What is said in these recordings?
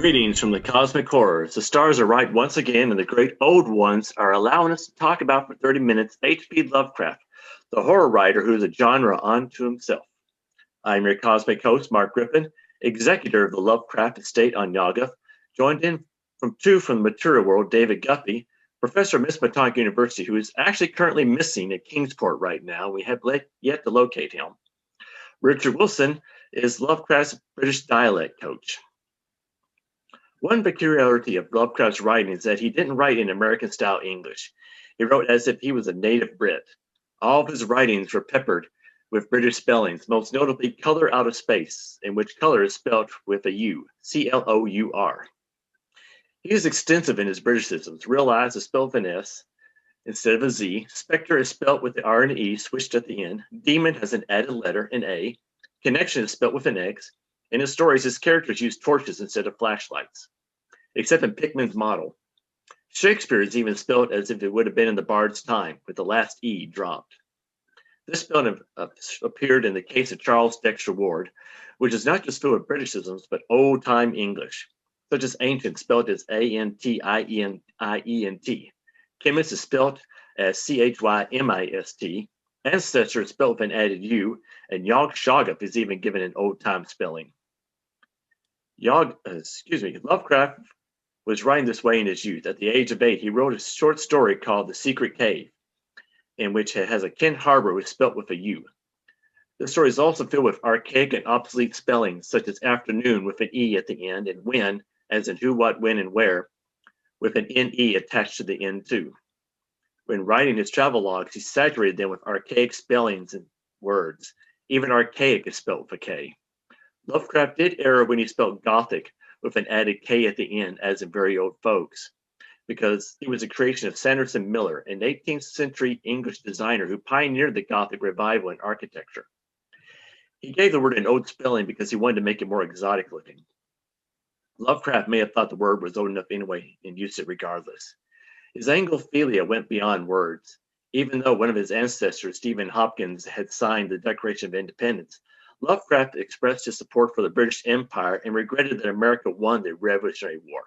Greetings from the cosmic horrors. The stars are right once again, and the great old ones are allowing us to talk about for 30 minutes H.P. Lovecraft, the horror writer who is a genre unto himself. I'm your cosmic host, Mark Griffin, executor of the Lovecraft estate on Yagath, joined in from the material world, David Guppy, professor of Miskatonic University, who is actually currently missing at Kingsport right now. We have yet to locate him. Richard Wilson is Lovecraft's British dialect coach. One peculiarity of Lovecraft's writing is that he didn't write in American-style English. He wrote as if he was a native Brit. All of his writings were peppered with British spellings, most notably color out of space, in which color is spelled with a U, C-L-O-U-R. He is extensive in his Britishisms. Real eyes is spelled with an S instead of a Z. Spectre is spelled with the R and E switched at the end. Demon has an added letter, an A. Connection is spelled with an X. In his stories, his characters use torches instead of flashlights, except in Pickman's model. Shakespeare is even spelled as if it would have been in the Bard's time, with the last E dropped. This spelling appeared in the case of Charles Dexter Ward, which is not just filled with Britishisms, but old-time English, such as ancient spelled as A-N-T-I-E-N-T. Chemist is spelled as C-H-Y-M-I-S-T. Ancestor is spelled with an added U, and Yog-Shoggoth is even given an old-time spelling. Lovecraft was writing this way in his youth. At the age of 8, he wrote a short story called The Secret Cave, in which it has a Kent Harbor was spelt with a U. The story is also filled with archaic and obsolete spellings, such as afternoon with an E at the end, and when, as in who, what, when, and where, with an N-E attached to the end too. When writing his travel logs, he saturated them with archaic spellings and words. Even archaic is spelt with a K. Lovecraft did err when he spelled Gothic with an added K at the end, as in very old folks, because he was a creation of Sanderson Miller, an 18th century English designer who pioneered the Gothic revival in architecture. He gave the word an old spelling because he wanted to make it more exotic looking. Lovecraft may have thought the word was old enough anyway and used it regardless. His Anglophilia went beyond words. Even though one of his ancestors, Stephen Hopkins, had signed the Declaration of Independence, Lovecraft expressed his support for the British Empire and regretted that America won the Revolutionary War.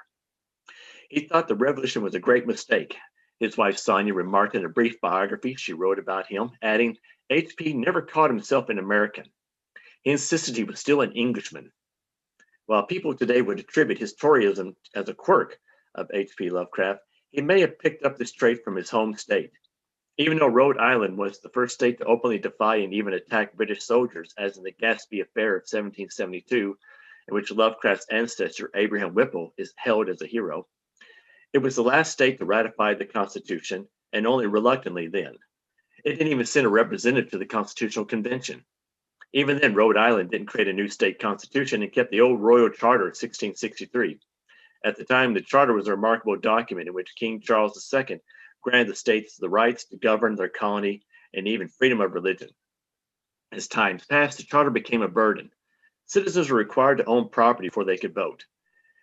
He thought the revolution was a great mistake. His wife Sonia remarked in a brief biography she wrote about him, adding, H.P. never called himself an American. He insisted he was still an Englishman. While people today would attribute his Toryism as a quirk of H.P. Lovecraft, he may have picked up this trait from his home state. Even though Rhode Island was the first state to openly defy and even attack British soldiers, as in the Gaspee Affair of 1772, in which Lovecraft's ancestor, Abraham Whipple, is held as a hero, it was the last state to ratify the Constitution, and only reluctantly then. It didn't even send a representative to the Constitutional Convention. Even then, Rhode Island didn't create a new state constitution and kept the old Royal Charter of 1663. At the time, the charter was a remarkable document in which King Charles II granted the states the rights to govern their colony and even freedom of religion. As times passed, the charter became a burden. Citizens were required to own property before they could vote.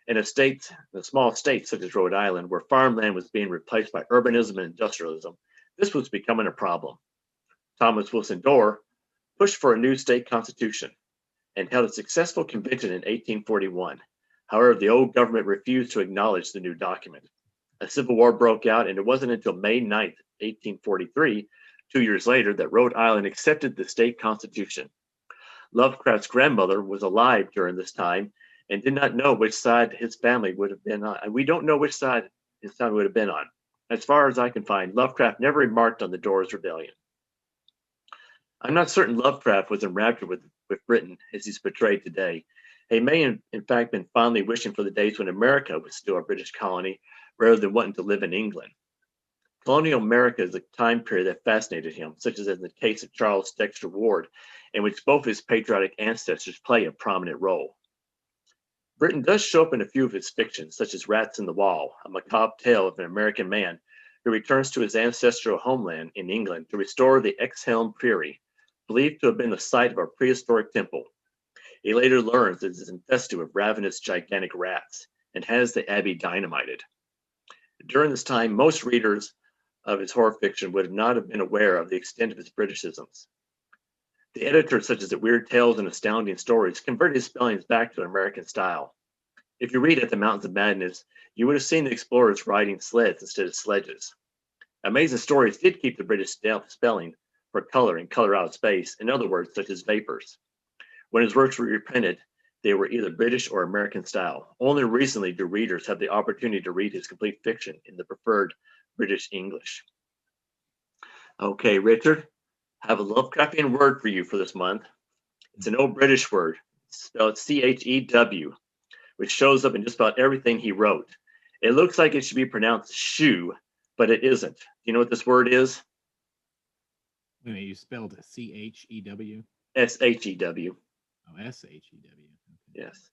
In a small state such as Rhode Island, where farmland was being replaced by urbanism and industrialism, this was becoming a problem. Thomas Wilson Dorr pushed for a new state constitution and held a successful convention in 1841. However, the old government refused to acknowledge the new document. A civil war broke out, and it wasn't until May 9, 1843, 2 years later, that Rhode Island accepted the state constitution. Lovecraft's grandmother was alive during this time and did not know which side his family would have been on. And we don't know which side his family would have been on. As far as I can find, Lovecraft never remarked on the Dorr's rebellion. I'm not certain Lovecraft was enraptured with Britain as he's portrayed today. He may, in fact, been fondly wishing for the days when America was still a British colony, rather than wanting to live in England. Colonial America is a time period that fascinated him, such as in the case of Charles Dexter Ward, in which both his patriotic ancestors play a prominent role. Britain does show up in a few of his fictions, such as Rats in the Wall, a macabre tale of an American man who returns to his ancestral homeland in England to restore the Exhelm Prairie, believed to have been the site of a prehistoric temple. He later learns that it is infested with ravenous gigantic rats and has the abbey dynamited. During this time, most readers of his horror fiction would not have been aware of the extent of his Britishisms. The editors, such as at Weird Tales and Astounding Stories, converted his spellings back to an American style. If you read At the Mountains of Madness, you would have seen the explorers riding sleds instead of sledges. Amazing Stories did keep the British spelling for color and color out of space, in other words, such as vapors. When his works were reprinted, they were either British or American style. Only recently do readers have the opportunity to read his complete fiction in the preferred British English. Okay, Richard, I have a Lovecraftian word for you for this month. It's an old British word, spelled Chew, which shows up in just about everything he wrote. It looks like it should be pronounced shoe, but it isn't. Do you know what this word is? Wait a minute, you spelled Chew? Shew. Oh, Shew. Okay. Yes.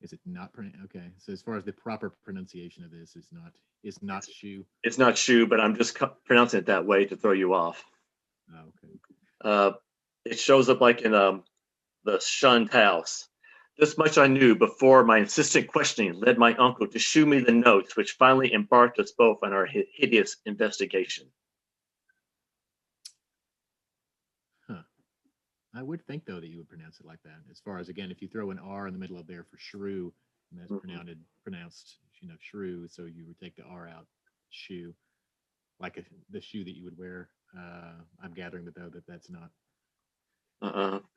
Is it not okay? So as far as the proper pronunciation of this is not shoe. It's not shoe, but I'm just pronouncing it that way to throw you off. Oh, okay. It shows up like in the shunned house. This much I knew before my insistent questioning led my uncle to shew me the notes, which finally embarked us both on our hideous investigation. Huh. I would think though that you would pronounce it like that. As far as again, if you throw an R in the middle of there for shrew, and that's pronounced, shrew, so you would take the R out, shoe, like the shoe that you would wear. I'm gathering that though that's not.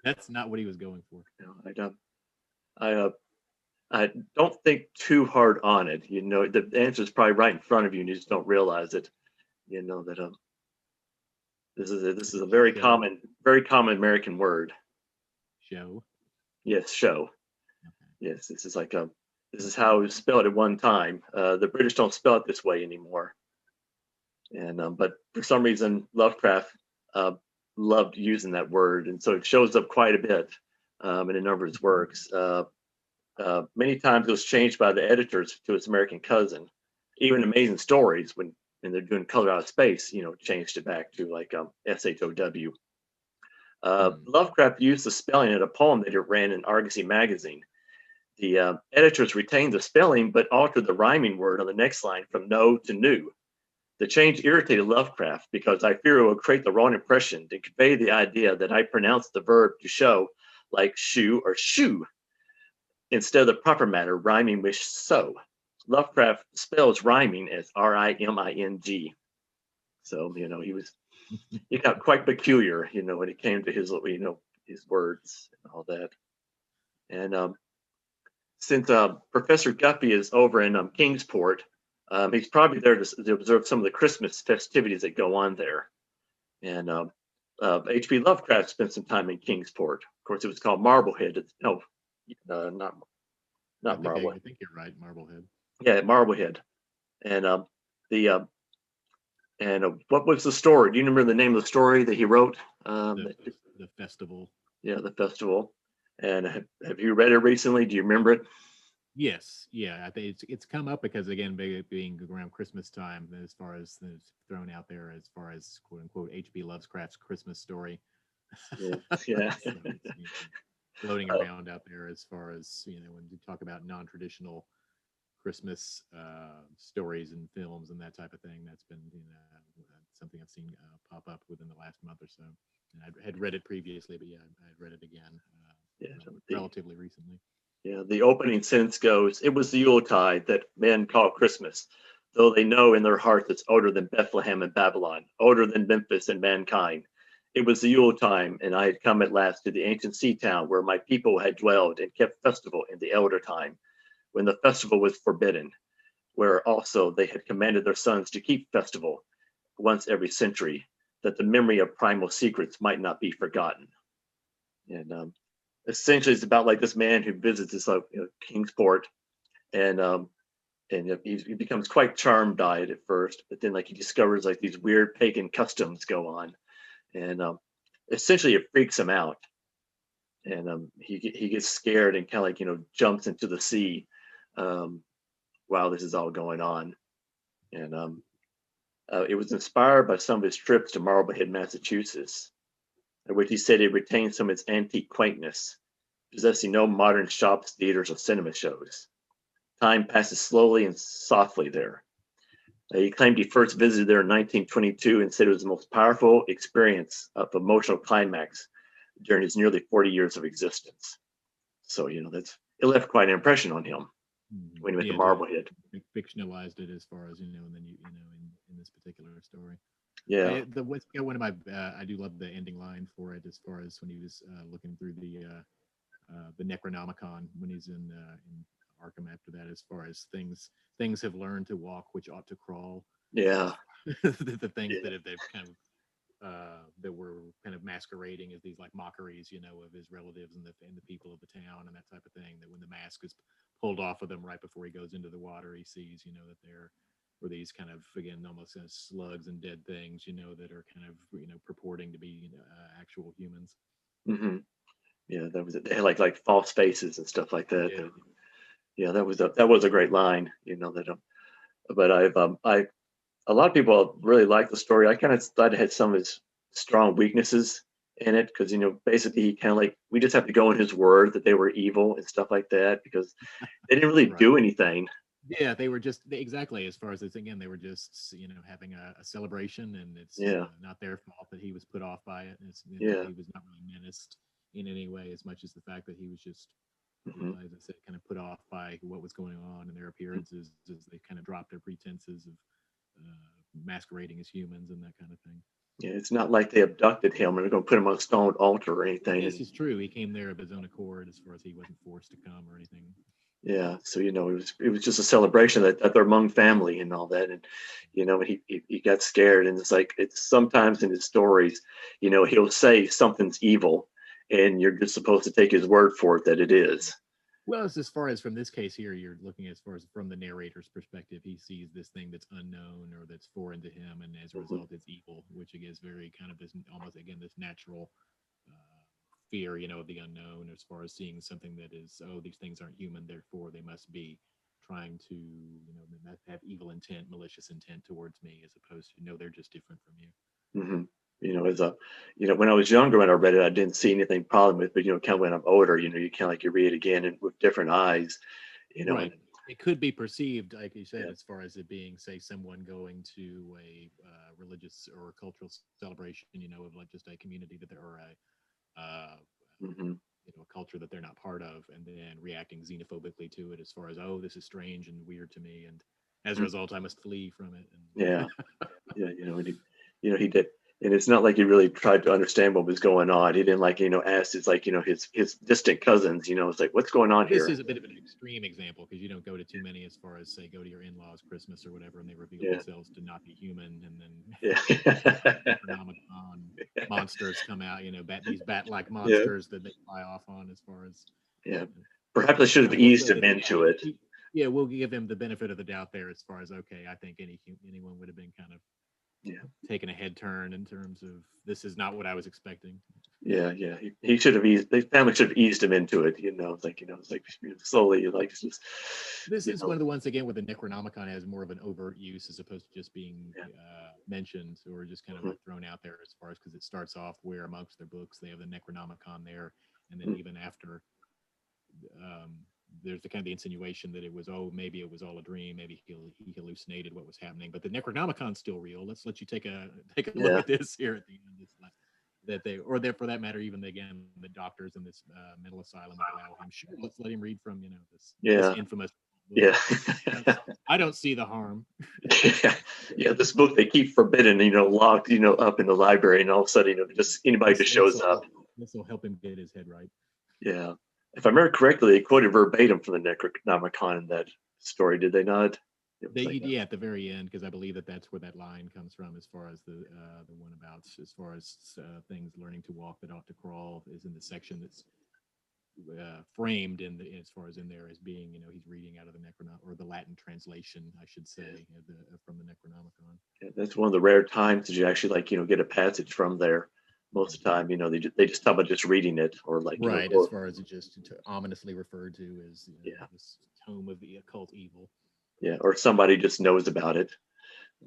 That's not what he was going for. No, I don't. I don't think too hard on it. The answer is probably right in front of you, and you just don't realize it. You know that this is a very common American word. Show. Yes, show. Okay. Yes, this is like this is how it was spelled at one time. The British don't spell it this way anymore. And but for some reason, Lovecraft loved using that word, and so it shows up quite a bit in a number of his works. Many times it was changed by the editors to its American cousin. Even Amazing Stories, when they're doing Color Out of Space, changed it back to like SHOW. Lovecraft used the spelling in a poem that it ran in Argosy magazine. The editors retained the spelling but altered the rhyming word on the next line from no to new. The change irritated Lovecraft because I fear it would create the wrong impression to convey the idea that I pronounced the verb to show like shoe or shoe instead of the proper matter rhyming with so. Lovecraft spells rhyming as RIMING. So, he got quite peculiar, when it came to his, his words and all that. And since Professor Guppy is over in Kingsport, he's probably there to observe some of the Christmas festivities that go on there. And H.P. Lovecraft spent some time in Kingsport. Of course, it was called Marblehead. No, not Marblehead. I think you're right, Marblehead. Yeah, Marblehead. And what was the story? Do you remember the name of the story that he wrote? The festival. Yeah, the festival. And have you read it recently? Do you remember it? Yes, yeah. I think it's come up because again, being around Christmas time, as far as it's thrown out there, as far as quote unquote H.P. Lovecraft's Christmas story. Yeah. So floating around out there as far as when you talk about non-traditional Christmas stories and films and that type of thing, that's been something I've seen pop up within the last month or so. And I had read it previously, but yeah, I had read it again relatively recently. Yeah, the opening sentence goes, "It was the Yuletide that men call Christmas, though they know in their hearts it's older than Bethlehem and Babylon, older than Memphis and mankind. It was the Yuletime, and I had come at last to the ancient sea town where my people had dwelled and kept festival in the elder time, when the festival was forbidden, where also they had commanded their sons to keep festival once every century, that the memory of primal secrets might not be forgotten." And essentially, it's about like this man who visits this Kingsport, and he becomes quite charmed by it at first, but then like he discovers like these weird pagan customs go on, and essentially it freaks him out, and he gets scared and kind of like jumps into the sea while this is all going on, and it was inspired by some of his trips to Marblehead, Massachusetts, in which he said it retained some of its antique quaintness, possessing no modern shops, theaters, or cinema shows. Time passes slowly and softly there. He claimed he first visited there in 1922 and said it was the most powerful experience of emotional climax during his nearly 40 years of existence. So, it left quite an impression on him Mhm. when he went to Yeah, Marblehead. fictionalized it as far as and then in this particular story. Yeah. What's one of my I do love the ending line for it as far as when he was looking through the Necronomicon when he's in Arkham after that, as far as things have learned to walk which ought to crawl. Yeah. The things Yeah. they've kind of that were kind of masquerading as these like mockeries, of his relatives and the people of the town and that type of thing. That when the mask is pulled off of them right before he goes into the water, he sees, that they're or these kind of again almost slugs and dead things, that are kind of purporting to be actual humans. Hmm. Yeah, that was it. They had like false faces and stuff like that. Yeah. Yeah, that was a great line. That. But I a lot of people really like the story. I kind of thought it had some of his strong weaknesses in it because basically he kind of like we just have to go in his word that they were evil and stuff like that because they didn't really Right. do anything. Yeah, they were just exactly as far as it's again, they were just having a celebration, and it's Yeah. not their fault that he was put off by it. And it's Yeah. he was not really menaced in any way, as much as the fact that he was just, Hmm. as I said, kind of put off by what was going on and their appearances as they kind of dropped their pretenses of masquerading as humans and that kind of thing. Yeah, it's not like they abducted him and they're going to put him on a stone altar or anything. This And is true. He came there of his own accord, as far as he wasn't forced to come or anything. yeah, so it was just a celebration that they're among family and all that, and he got scared, and it's like it's sometimes in his stories, he'll say something's evil, and you're just supposed to take his word for it that it is. Well, as far as from this case here, you're looking as far as from the narrator's perspective. He sees this thing that's unknown or that's foreign to him, and as a Hmm. result, it's evil, which again is very kind of this almost again this natural fear, of the unknown. As far as seeing something that is, oh, these things aren't human, therefore they must be trying to, have evil intent, malicious intent towards me, as opposed to no, they're just different from you. Hmm. As a, when I was younger when I read it, I didn't see anything problem with, but kind of when I'm older, you kind of like you read it again and with different eyes, and Right. It could be perceived, like you said, yeah. as far as it being, say, someone going to a religious or cultural celebration, of like just a community that they're or Hmm. a culture that they're not part of, and then reacting xenophobically to it, as far as, oh, this is strange and weird to me, and as a result, I must flee from it. Yeah. Yeah, and he did, and it's not like he really tried to understand what was going on. He didn't like, ask his like, his distant cousins, it's like, what's going on This here? is a bit of an extreme example because you don't go to too many, as far as say go to your in-laws Christmas or whatever, and they reveal Yeah, themselves to not be human, and then yeah, Necronomicon monsters come out, these bat-like yeah, monsters that they fly off on, as far as. yeah. Perhaps I should have I will eased say him that, into it. yeah, we'll give him the benefit of the doubt there, as far as, okay, I think anyone would have been kind of Yeah, taken a head turn in terms of this is not what I was expecting. yeah, yeah. He should have eased. The family should have eased him into it. It's like, it's like slowly, like it's just, This is one of the ones again where the Necronomicon has more of an overt use, as opposed to just being yeah. mentioned or just kind of Mhm. thrown out there, as far as because it starts off where amongst their books they have the Necronomicon there, and then Mhm. even after um, there's the kind of the insinuation that it was, oh, maybe it was all a dream, maybe he hallucinated what was happening, but the Necronomicon's still real. Let's let you take a look Yeah, at this here at the end. That they, or there for that matter, even again the doctors in this mental asylum would allow him. Sure, let's let him read from this yeah, infamous book. yeah. I don't see the harm. Yeah, yeah. This book they keep forbidden, locked, up in the library, and all of a sudden, just anybody just shows up. This will help him get his head right. Yeah. If I remember correctly, they quoted verbatim from the Necronomicon in that story, did they not? It was They, like, yeah, at the very end, because I believe that that's where that line comes from, as far as the one about, as far as things learning to walk that ought to crawl, is in the section that's framed in the, as far as in there as being, he's reading out of the Necronomicon, or the Latin translation, I should say, from the Necronomicon. yeah, that's one of the rare times that you actually like, get a passage from there. Most of the time, they just talk about just reading it or like, Right, as far as it just ominously referred to as, yeah, this tome of the occult evil. yeah, or somebody just knows about it.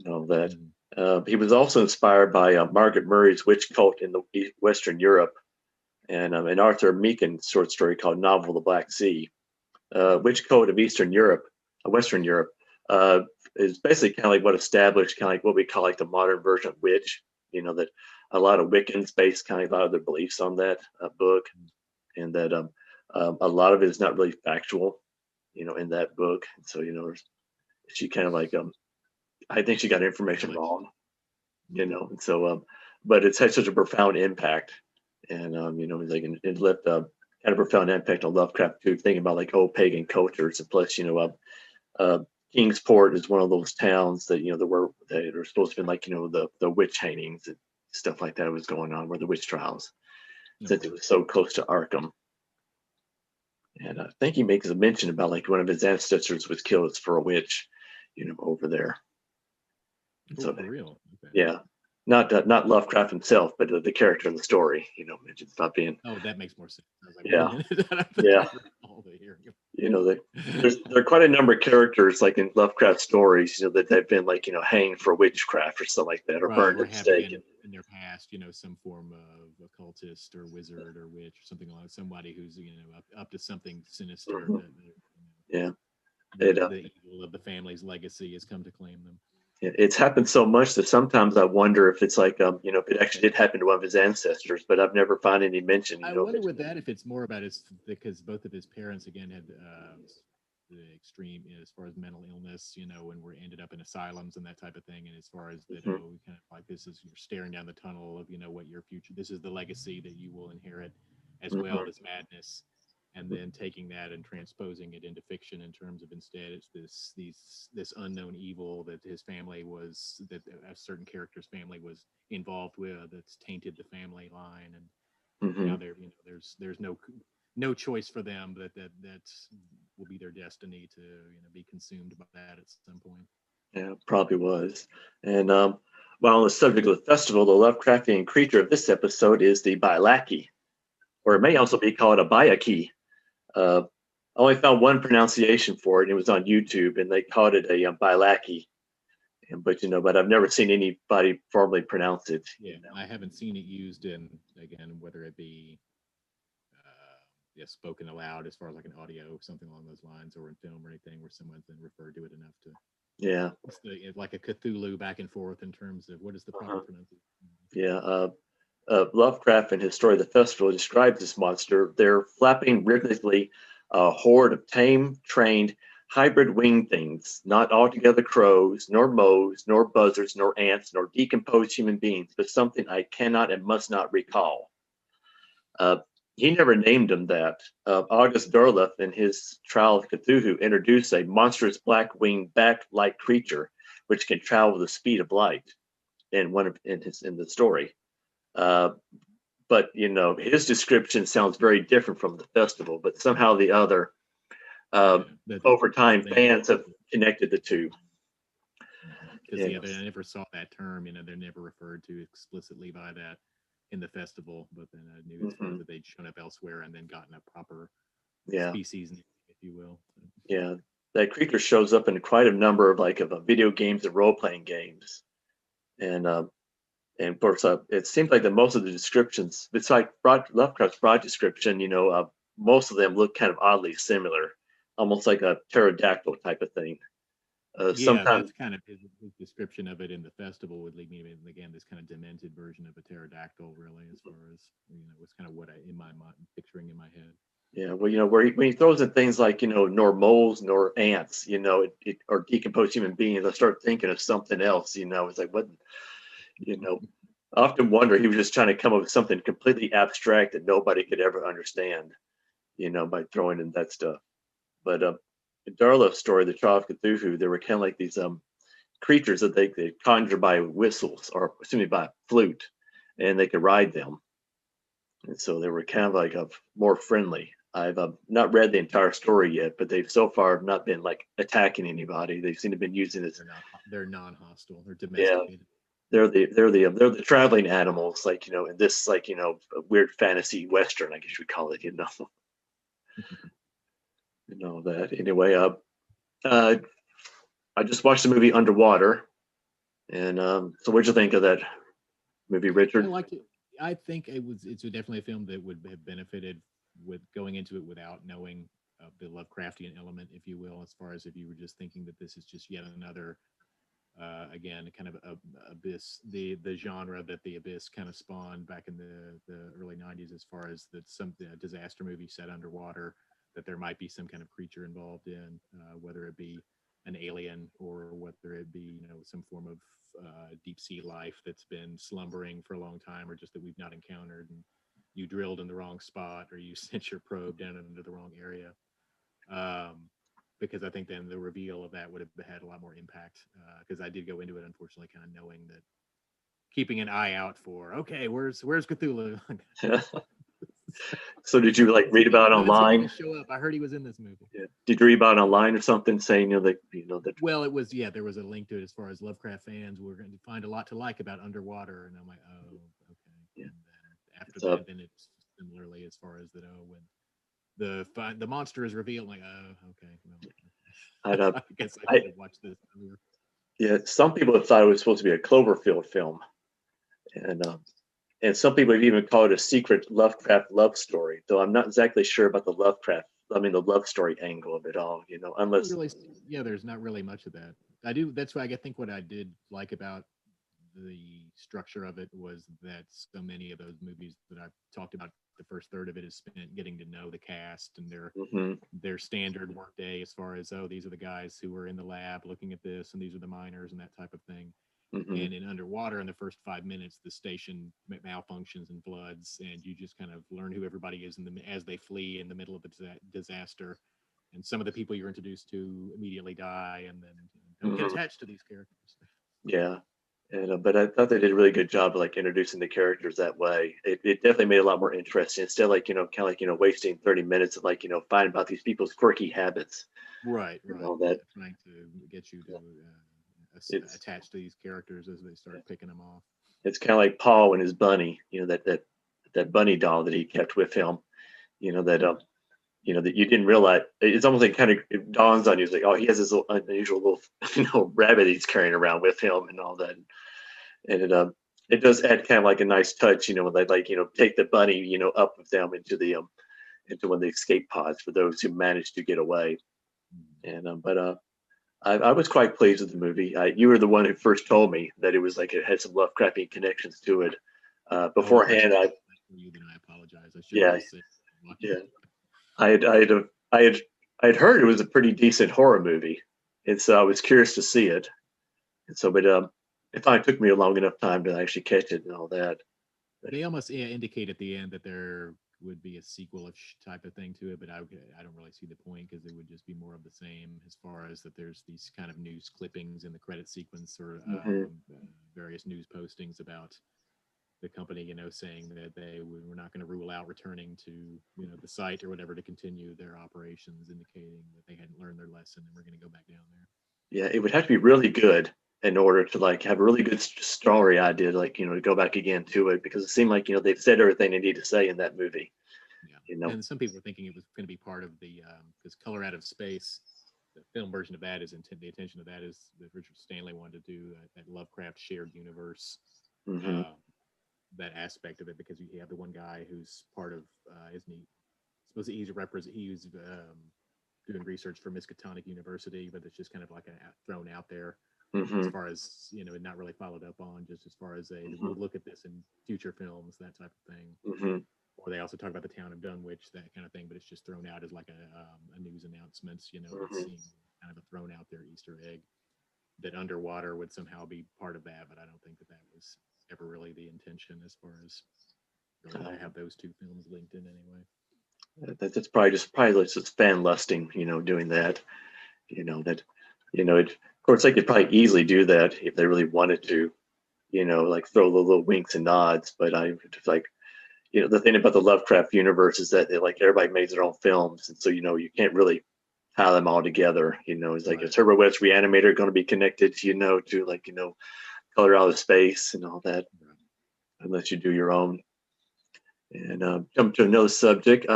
That. Mhm. He was also inspired by Margaret Murray's witch cult in the Western Europe, and an Arthur Meekin short story called Novel of the Black Sea. Witch cult of Eastern Europe, Western Europe, uh, is basically kind of like what established kind of like what we call like the modern version of witch. That a lot of Wiccans based kind of a lot of their beliefs on that book, and that A lot of it is not really factual, in that book. And so, she kind of like, I think she got information Really? wrong, and so, but it's had such a profound impact. And, it's like, it left a kind of profound impact on Lovecraft too, thinking about like old pagan cultures. And plus, uh, Kingsport is one of those towns that, that are supposed to be like, the witch hangings and stuff like that was going on, where the witch trials, since it Okay. was so close to Arkham. And I think he makes a mention about like one of his ancestors was killed for a witch, over there. Oh, So for real? Okay. yeah, not Lovecraft himself, but the character in the story, mentions about being Oh, that makes more sense. I was like, wait a yeah, minute. I don't think yeah, I recall the hearing. they, there are quite a number of characters like in Lovecraft stories, that they've been like hanged for witchcraft or something like that, or Right, burned or at the have stake. been in their past, some form of occultist or wizard or witch or something like somebody who's up to something sinister Mhm. that Yeah, it the evil of the family's legacy has come to claim them. it's happened so much that sometimes I wonder if it's like if it actually did happen to one of his ancestors, but I've never found any mention, I of wonder it. with that if it's more about his because both of his parents again had the extreme as far as mental illness, and were ended up in asylums and that type of thing. And as far as that, Mhm. oh, kind of like this is you're staring down the tunnel of what your future. This is the legacy that you will inherit, as well Mhm. this madness, and then taking that and transposing it into fiction in terms of instead it's this unknown evil that his family was that a certain character's family was involved with that's tainted the family line and now Mhm. there's no choice for them that will be their destiny to be consumed by that at some point. Yeah, probably was. And while on the subject of the festival, the Lovecraftian creature of this episode is the Bailaki, or it may Okay. also be called a Bayaki. Uh, I only found one pronunciation for it, and it was on YouTube, and they called it a Bailaki. But I've never seen anybody formally pronounce it. Yeah, I haven't seen it used in again whether it be yeah, spoken aloud as far as like an audio something along those lines or in film or anything where someone's been referred to it enough to Yeah. it's like a Cthulhu back and forth in terms of what is the proper Uh-huh. pronunciation. Yeah. Lovecraft in his story, The Festival, describes this monster. They're flapping rhythmically, a horde of tame, trained, hybrid winged things, not altogether crows, nor moles, nor buzzards, nor ants, nor decomposed human beings, but something I cannot and must not recall. Uh, he never named them that. August Derleth, in his Trial of Cthulhu, introduced a monstrous black winged bat like creature which can travel with the speed of light in the story. Uh, but his description sounds very different from the festival. But somehow the other, uh, Yeah, that over time, they never fans have connected the two. because yeah, And I never saw that term. They're never referred to explicitly by that in the festival. But then I knew as far as mhm, that they'd shown up elsewhere and then gotten a proper yeah, species name, if you will. yeah, that creature shows up in quite a number of video games and role playing games. And of course, it seems like that most of the descriptions, besides Lovecraft's broad description, most of them look kind of oddly similar, almost like a pterodactyl type of thing. Yeah, Sometimes, that's kind of his description of it in the festival would lead me to again this kind of demented version of a pterodactyl, really, as far as was kind of what I in my mind picturing in my head. yeah, well, when he throws in things like, nor moles nor ants, or decomposed human beings, I start thinking of something else. It's like what, you know. I often wonder he was just trying to come up with something completely abstract that nobody could ever understand, by throwing in that stuff. But in Darlow's story, the Trial of Cthulhu, there were kind of like these creatures that they conjure by whistles, or excuse me, by flute, and they could ride them. And so they were kind of like more friendly. I've not read the entire story yet, but they've so far not been like attacking anybody. They seem to have been using this. They're non-hostile. They're Yeah, domesticated. they're the traveling animals, like in this weird fantasy western, I guess you would call it. That anyway. Uh, I just watched the movie Underwater, and so what'd you think of that movie, I Richard? liked it. I think it's definitely a film that would have benefited with going into it without knowing the Lovecraftian element, if you will, as far as if you were just thinking that this is just yet another again kind of abyss the genre that the abyss kind of spawned back in the early 90s 90s as far as that some disaster movie set underwater, that there might be some kind of creature involved in, whether it be an alien or whether it be, some form of deep sea life that's been slumbering for a long time, or just that we've not encountered, and you drilled in the wrong spot, or you sent your probe down into the wrong area. Because I think then the reveal of that would have had a lot more impact. Because I did go into it, unfortunately, kind of knowing that, keeping an eye out for, okay, where's Cthulhu? So did you like read about it When's he online? gonna show up? I heard he was in this movie. Yeah. Did you read about it online or something saying that that? Well, it was, there was a link to it as far as Lovecraft fans were going to find a lot to like about underwater, and I'm like, oh, okay. Yeah. And then after that, then it's similarly as far as that. Oh, when the monster is revealed, like, oh, okay. Well, I guess I should have watched this earlier. Yeah, some people have thought it was supposed to be a Cloverfield film, and some people have even called it a secret Lovecraft love story. Though I'm not exactly sure about the the love story angle of it all. Unless there's not really much of that. That's why I think what I did like about the structure of it was that so many of those movies that I've talked about, the first third of it is spent getting to know the cast and their standard workday, as far as, oh, these are the guys who were in the lab looking at this, and these are the miners and that type of thing. And in underwater, in the first 5 minutes, the station malfunctions and floods, and you just kind of learn who everybody is as they flee in the middle of the disaster. And some of the people you're introduced to immediately die, and then don't get attached to these characters. Yeah. But I thought they did a really good job of like introducing the characters that way. It definitely made it a lot more interesting instead of like, kind of like, wasting 30 minutes of like, finding about these people's quirky habits. Right. All that. Trying to get you to attach to these characters as they start picking them off. It's kind of like Paul and his bunny, that bunny doll that he kept with him, that you didn't realize. It's almost like it dawns on you. It's like, oh, he has this little unusual little, rabbit he's carrying around with him and all that. And it does add kind of like a nice touch, when they like, take the bunny, up with them into one of the escape pods for those who managed to get away. And but I was quite pleased with the movie. You were the one who first told me that it was like it had some Lovecraftian connections to it. Beforehand, I apologize. I should have said. Yeah, I had heard it was a pretty decent horror movie, and so I was curious to see it. And so, but it finally took me a long enough time to actually catch it and all that. They almost indicate at the end that there would be a sequel type of thing to it, but I don't really see the point, because it would just be more of the same, as far as that there's these kind of news clippings in the credit sequence, or various news postings about the company, saying that they were not going to rule out returning to, the site or whatever to continue their operations, indicating that they hadn't learned their lesson and we're going to go back down there. Yeah, it would have to be really good in order to like have a really good story idea, like, to go back again to it, because it seemed like, they've said everything they need to say in that movie. Yeah. And some people were thinking it was going to be part of the, because Color Out of Space, the film version of that is the intention of that is that Richard Stanley wanted to do that Lovecraft shared universe, that aspect of it, because you have the one guy who's part of, isn't he? Suppose he's doing research for Miskatonic University, but it's just kind of like thrown out there, as far as, not really followed up on, just as far as we'll look at this in future films, that type of thing. Or they also talk about the town of Dunwich, that kind of thing, but it's just thrown out as like a news announcement, it seems kind of a thrown out there Easter egg, that underwater would somehow be part of that, but I don't think that was ever really the intention, as far as really to have those two films linked in anyway. That's probably just fan lusting, doing that, of course they could probably easily do that if they really wanted to, like throw little winks and nods. But I just like, the thing about the Lovecraft universe is that like everybody makes their own films, and so you can't really tie them all together. It's like, is Herbert West Reanimator going to be connected, to like, Color Out of Space and all that, unless you do your own. And jump to another subject.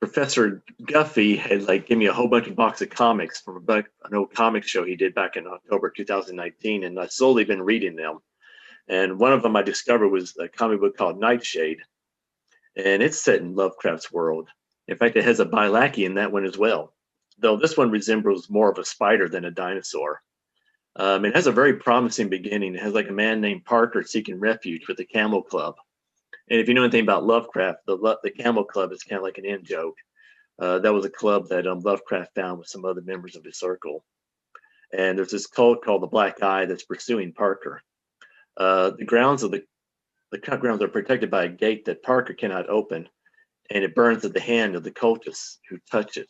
Professor Guffey had like given me a whole bunch of box of comics from an old comic show he did back in October 2019, and I've slowly been reading them. And one of them I discovered was a comic book called Nightshade, and it's set in Lovecraft's world. In fact, it has a Bylaki in that one as well, though this one resembles more of a spider than a dinosaur. It has a very promising beginning. It has like a man named Parker seeking refuge with the Camel Club. And if you know anything about Lovecraft, the Camel Club is kind of like an in joke. That was a club that Lovecraft found with some other members of his circle. And there's this cult called the Black Eye that's pursuing Parker. The grounds of the grounds are protected by a gate that Parker cannot open, and it burns at the hand of the cultists who touch it.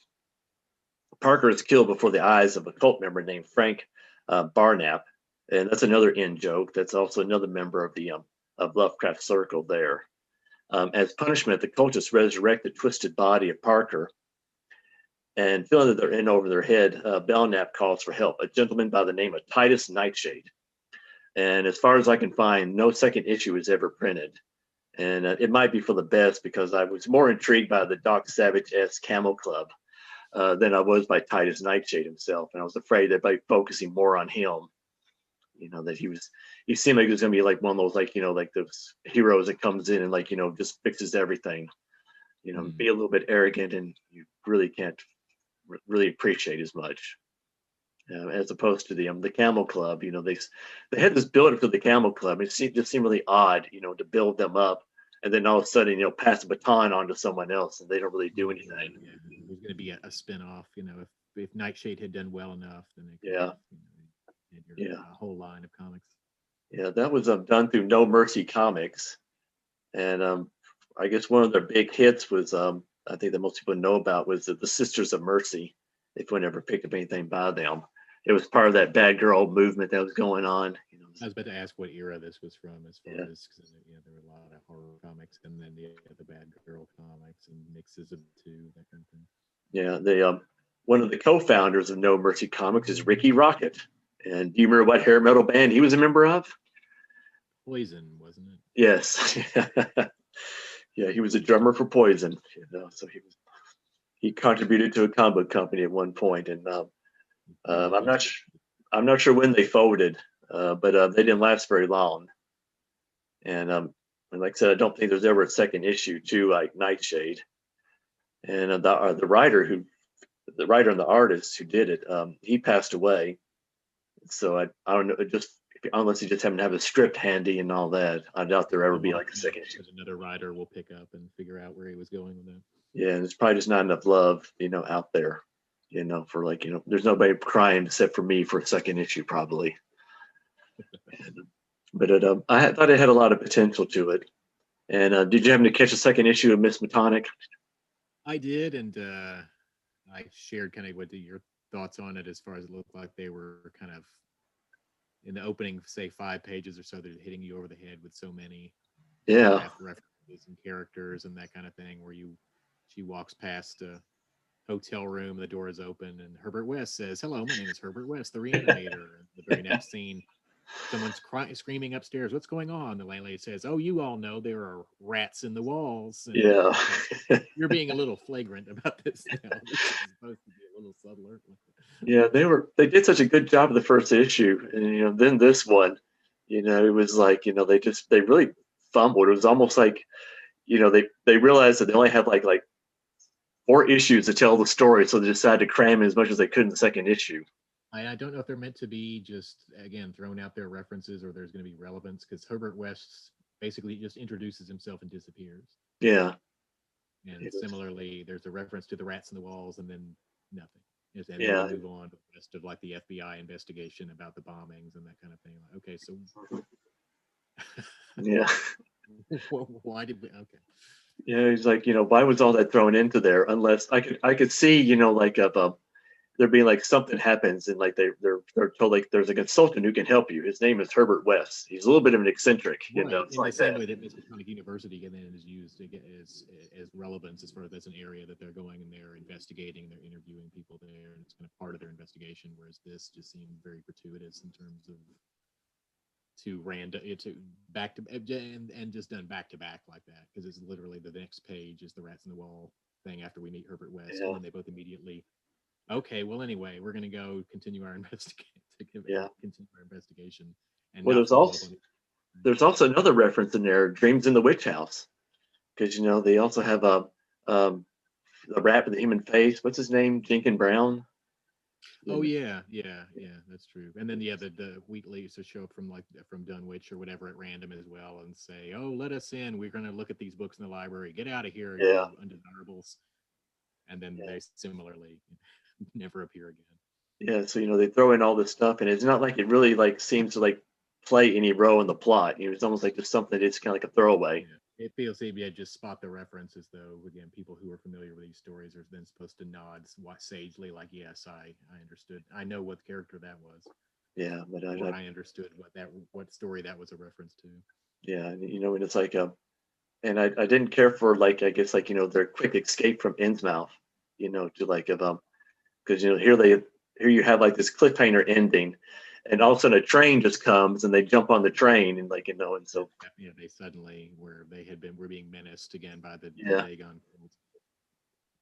Parker is killed before the eyes of a cult member named Frank Barnap, and that's another in joke. That's also another member of the of Lovecraft circle there. As punishment, the cultists resurrect the twisted body of Parker, and feeling that they're in over their head, Belknap calls for help, a gentleman by the name of Titus Nightshade. And as far as I can find, no second issue is ever printed. And it might be for the best, because I was more intrigued by the Doc Savage-esque Camel Club than I was by Titus Nightshade himself. And I was afraid that by focusing more on him, that he seemed like he was going to be like one of those, like, like those heroes that comes in and, like, just fixes everything, be a little bit arrogant, and you really can't really appreciate as much. As opposed to the Camel Club, they had this build up to the Camel Club. It just seemed really odd, to build them up, and then all of a sudden, pass the baton on to someone else, and they don't really do anything. Yeah, there's going to be a spin-off. If Nightshade had done well enough, then it could, yeah, a whole line of comics. Yeah, that was done through No Mercy Comics, and I guess one of their big hits was I think that most people know about was the Sisters of Mercy. If one ever picked up anything by them, it was part of that bad girl movement that was going on. I was about to ask what era this was from, as far as, because there were a lot of horror comics, and then the bad girl comics and mixes of two, that kind of thing. Yeah, one of the co-founders of No Mercy Comics is Ricky Rocket. And do you remember what hair metal band he was a member of? Poison, wasn't it? Yes. Yeah, he was a drummer for Poison. So he contributed to a comic book company at one point, and I'm not sure when they folded, but they didn't last very long. And like I said, I don't think there's ever a second issue to like Nightshade. And the writer and the artist who did it, he passed away. So I don't know, unless you just happen to have a script handy and all that, I doubt there'll ever be like a second issue. Another writer will pick up and figure out where he was going with that. Yeah, and there's probably just not enough love, out there, for like, there's nobody crying except for me for a second issue, probably. But I thought it had a lot of potential to it. And did you happen to catch a second issue of Miss Metonic? I did, and I shared kind of what your thoughts on it, as far as it looked like they were kind of in the opening, say 5 pages or so, they're hitting you over the head with so many references and characters and that kind of thing, where she walks past a hotel room, the door is open, and Herbert West says, "Hello, my name is Herbert West, the Reanimator." And the very next scene, someone's screaming upstairs, "What's going on?" The landlady says, "Oh, you all know there are rats in the walls." And yeah. You're being a little flagrant about this now. This is supposed to be a little subtler. Yeah, they did such a good job of the first issue, and then this one, it was like, they really fumbled. It was almost like, they realized that they only had like 4 issues to tell the story, so they decided to cram as much as they could in the second issue. I don't know if they're meant to be just, again, thrown out there references, or there's going to be relevance, because Herbert West basically just introduces himself and disappears. Yeah. And similarly, there's a reference to the rats in the walls, and then nothing. And yeah. Move on to the rest of like the FBI investigation about the bombings and that kind of thing. Like, okay, so yeah. Why did we? Okay. Yeah, he's like, why was all that thrown into there? Unless I could see, like there being like something happens, and like they're told like there's a consultant who can help you. His name is Herbert West. He's a little bit of an eccentric, right. It's in like the same that. way that Miskatonic University then is used as relevance, as far as that's an area that they're going and they're investigating, they're interviewing people there, and it's kind of part of their investigation. Whereas this just seemed very gratuitous in terms of back to and just done back to back like that, because it's literally the next page is the rats in the wall thing after we meet Herbert West, and then they both immediately, okay, well, anyway, we're going to go continue our investigation. And well, there's also another reference in there, Dreams in the Witch House, because they also have the rat with the human face. What's his name? Jenkins Brown. Oh yeah, that's true. And then yeah, the weekly used to show up from Dunwich or whatever at random as well, and say, "Oh, let us in. We're going to look at these books in the library. Get out of here, Yeah, you undesirables." And then yeah, they similarly never appear again. yeah. So they throw in all this stuff, and it's not like it really like seems to like play any role in the plot. It's almost like just something that's kind of like a throwaway. Yeah, it feels maybe I just spot the references though. Again, people who are familiar with these stories are then supposed to nod sagely, like, "Yes, I understood. I know what character that was, Yeah, but or I understood what story that was a reference to." yeah, and it's like and I didn't care for like I guess like their quick escape from Innsmouth, to like of because here you have like this cliffhanger ending, and all of a sudden a train just comes and they jump on the train and like and so They suddenly were being menaced again by the yeah, Dagon cult,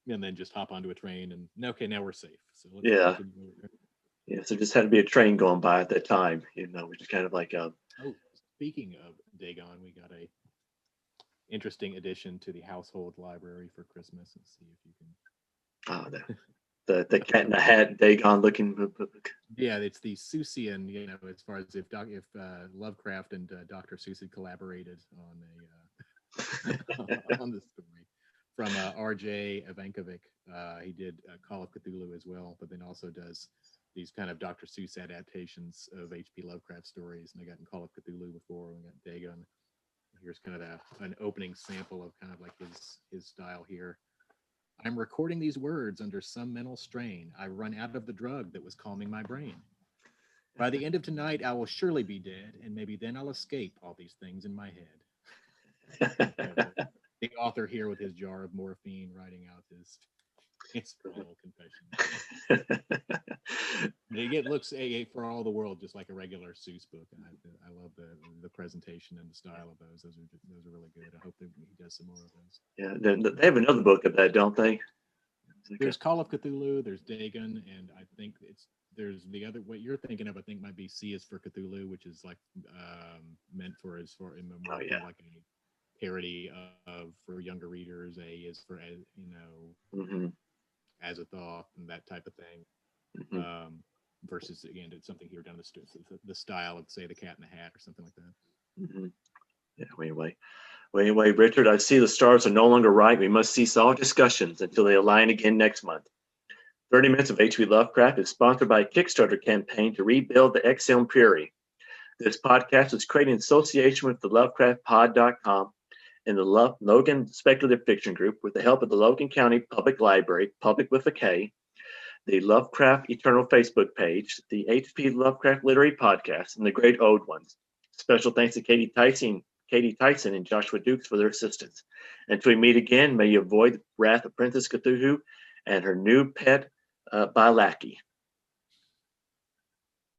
and then just hop onto a train and okay, now we're safe. So let's yeah, continue. yeah. So just had to be a train going by at that time, which is kind of like Oh, speaking of Dagon, we got a interesting addition to the household library for Christmas. Let's see if you can. oh, the cat in the hat Dagon looking book. Yeah, it's the Seussian. As far as if Lovecraft and Dr. Seuss had collaborated on on the story from R.J. Ivankovic. He did Call of Cthulhu as well, but then also does these kind of Dr. Seuss adaptations of H.P. Lovecraft stories. And I got in Call of Cthulhu before. We got Dagon. Here's kind of an opening sample of kind of like his style here. "I'm recording these words under some mental strain. I run out of the drug that was calming my brain. By the end of tonight, I will surely be dead, and maybe then I'll escape all these things in my head." The author here with his jar of morphine writing out his whole confession. It looks for all the world just like a regular Seuss book. I love the presentation and the style of those. Those are really good. I hope that he does some more of those. Yeah, they have another book of that, don't they? There's Call of Cthulhu, there's Dagon, and I think there's the other, what you're thinking of I think might be C is for Cthulhu, which is like meant for Oh yeah. like a parody of for younger readers. A is for Hmm. as a thought and that type of thing. Hmm. Versus again, it's something here down the style of say the Cat in the Hat or something like that. Hmm. Yeah. Anyway, Richard, I see the stars are no longer right. We must cease all discussions until they align again next month. 30 Minutes of H.P. Lovecraft is sponsored by a Kickstarter campaign to rebuild the Exiled Prairie. This podcast was created in association with the LovecraftPod.com and the Logan Speculative Fiction Group with the help of the Logan County Public Library, public with a K, the Lovecraft Eternal Facebook page, the H.P. Lovecraft Literary Podcast, and the Great Old Ones. Special thanks to Katie Tyson and Joshua Dukes for their assistance. Until we meet again, may you avoid the wrath of Princess Cthulhu and her new pet, Balaki.